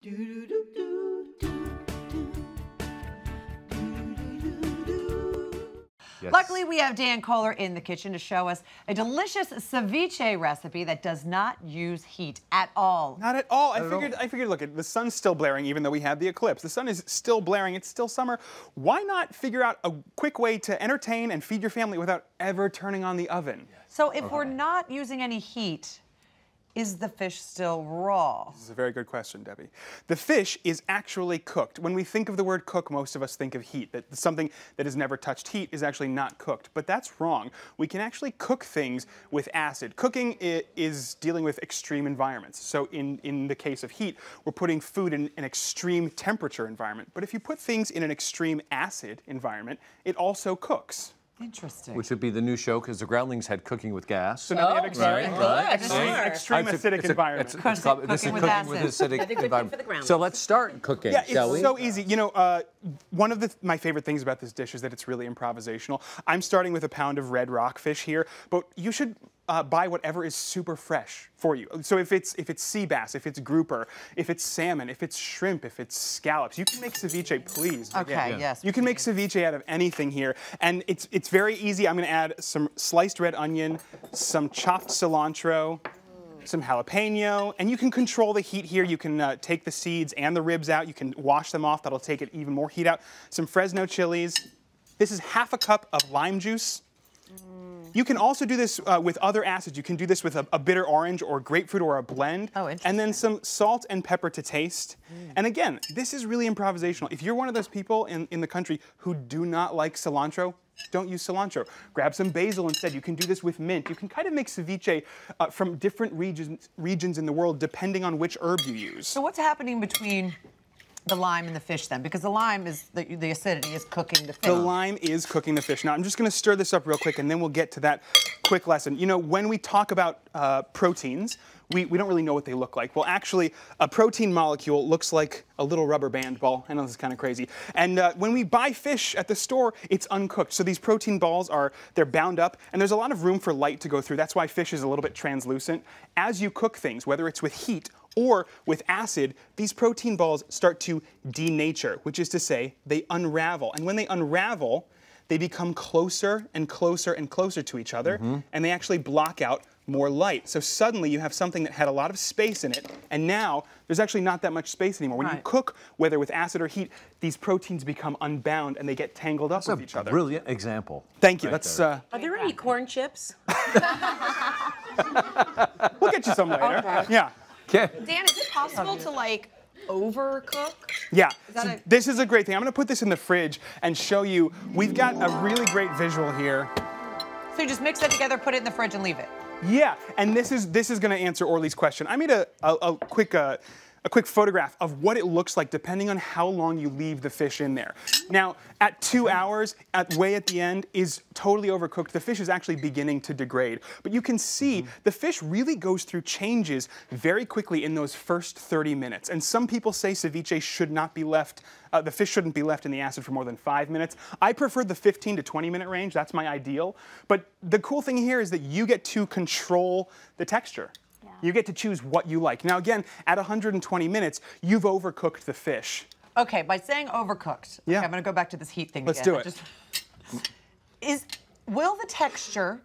Yes. Luckily, we have Dan Kohler in the kitchen to show us a delicious ceviche recipe that does not use heat at all. Not at all. I figured, look, the sun's still blaring even though we had the eclipse. The sun is still blaring. It's still summer. Why not figure out a quick way to entertain and feed your family without ever turning on the oven? So if we're not using any heat, is the fish still raw? This is a very good question, Debbie. The fish is actually cooked. When we think of the word cook, most of us think of heat. That something that has never touched heat is actually not cooked. But that's wrong. We can actually cook things with acid. Cooking is dealing with extreme environments. So in the case of heat, we're putting food in an extreme temperature environment. But if you put things in an extreme acid environment, it also cooks. Interesting. Which would be the new show because the Groundlings had cooking with gas. So now they have extreme acidic environment. This is cooking with acidic environment. So let's start cooking, shall we? It's so easy. You know, one of my favorite things about this dish is that it's really improvisational. I'm starting with a pound of red rockfish here, but you should buy whatever is super fresh for you. So if it's sea bass, if it's grouper, if it's salmon, if it's shrimp, if it's scallops, you can make ceviche, please. Okay, yes. You can make ceviche out of anything here, and it's very easy. I'm going to add some sliced red onion, some chopped cilantro, some jalapeno, and you can control the heat here. You can take the seeds and the ribs out. You can wash them off. That'll take it even more heat out. Some Fresno chilies. This is half a cup of lime juice. You can also do this with other acids. You can do this with a bitter orange or grapefruit or a blend. Oh, interesting. And then some salt and pepper to taste. And again, this is really improvisational. If you're one of those people in the country who do not like cilantro, don't use cilantro. Grab some basil instead. You can do this with mint. You can kind of make ceviche from different regions in the world depending on which herb you use. So what's happening between the lime and the fish then? Because the lime is, the acidity is cooking the fish. The lime is cooking the fish. Now I'm just going to stir this up real quick and then we'll get to that quick lesson. You know, when we talk about proteins, we don't really know what they look like. Well, actually, a protein molecule looks like a little rubber band ball. I know this is kind of crazy. And when we buy fish at the store, it's uncooked. So these protein balls they're bound up, and there's a lot of room for light to go through. That's why fish is a little bit translucent. As you cook things, whether it's with heat or with acid, these protein balls start to denature, which is to say they unravel. And when they unravel, they become closer and closer and closer to each other, and they actually block out more light. So suddenly you have something that had a lot of space in it, and now there's actually not that much space anymore. When you cook, whether with acid or heat, these proteins become unbound and they get tangled up with each other. Brilliant example. Thank you. Right That's Are there any corn chips? we'll get you some later. Okay. Yeah. Dan, is it possible to like overcook? Yeah, so this is a great thing. I'm going to put this in the fridge and show you. We've got a really great visual here. So you just mix it together, put it in the fridge, and leave it. Yeah, and this is going to answer Orly's question. I made a quick photograph of what it looks like depending on how long you leave the fish in there. Now, at 2 hours, way at the end, is totally overcooked. The fish is actually beginning to degrade. But you can see the fish really goes through changes very quickly in those first 30 minutes. And some people say ceviche should not be left, the fish shouldn't be left in the acid for more than 5 minutes. I prefer the 15 to 20 minute range. That's my ideal. But the cool thing here is that you get to control the texture. You get to choose what you like. Now again, at 120 minutes, you've overcooked the fish. Okay, by saying overcooked, yeah. Okay, I'm going to go back to this heat thing Let's again. do it. Will the texture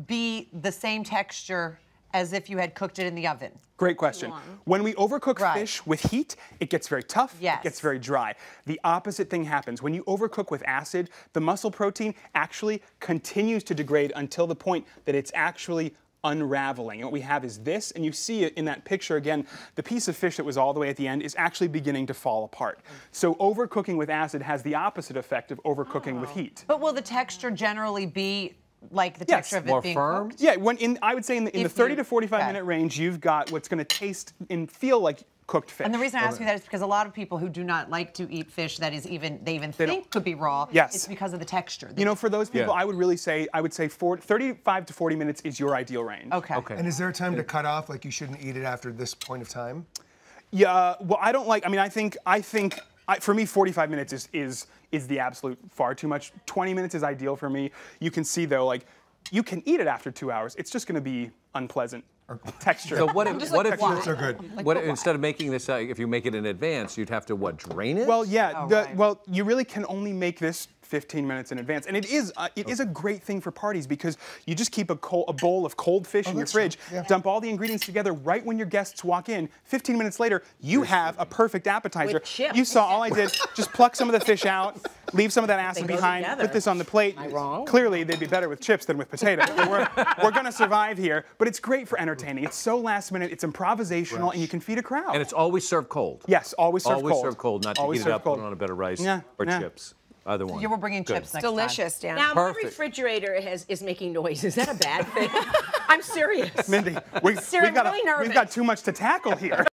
be the same texture as if you had cooked it in the oven? Great question. When we overcook fish with heat, it gets very tough, it gets very dry. The opposite thing happens. When you overcook with acid, the muscle protein actually continues to degrade until the point that it's actually unraveling. And what we have is this, and you see it in that picture again, the piece of fish that was all the way at the end is actually beginning to fall apart. So overcooking with acid has the opposite effect of overcooking with heat. But will the texture generally be like the texture of it being cooked? Yeah, I would say in the 30 to 45 minute range, you've got what's going to taste and feel like cooked fish. And the reason I ask you that is because a lot of people who do not like to eat fish that is they even think could be raw, it's because of the texture. You know, for those people, I would say 35 to 40 minutes is your ideal range. Okay. And is there a time to cut off? Like you shouldn't eat it after this point of time? Yeah, well, I don't like, I think for me, 45 minutes is the absolute far too much. 20 minutes is ideal for me. You can see though, like, you can eat it after 2 hours. It's just going to be unpleasant. Texture. So what if Chips are good. what instead of making this, if you make it in advance, you'd have to what, drain it? Well, yeah. Oh, right. Well, you really can only make this 15 minutes in advance, and it is a great thing for parties because you just keep a bowl of cold fish in your fridge, dump all the ingredients together right when your guests walk in. 15 minutes later, you have a perfect appetizer. With chips. You saw all I did. Just pluck some of the fish out, leave some of that acid behind, put this on the plate. Am I wrong? Clearly, they'd be better with chips than with potatoes. We're going to survive here, but it's great for entertaining. It's so last minute. It's improvisational, and you can feed a crowd. And it's always served cold. Yes, always served cold. Always served cold, not to heat it up, put it on a bed of rice or chips. Either one. You were bringing Good. chips next time. Delicious, Dan. Now, my Perfect. refrigerator is making noise. Is that a bad thing? I'm serious. Mindy, we've I'm really nervous. got too much to tackle here.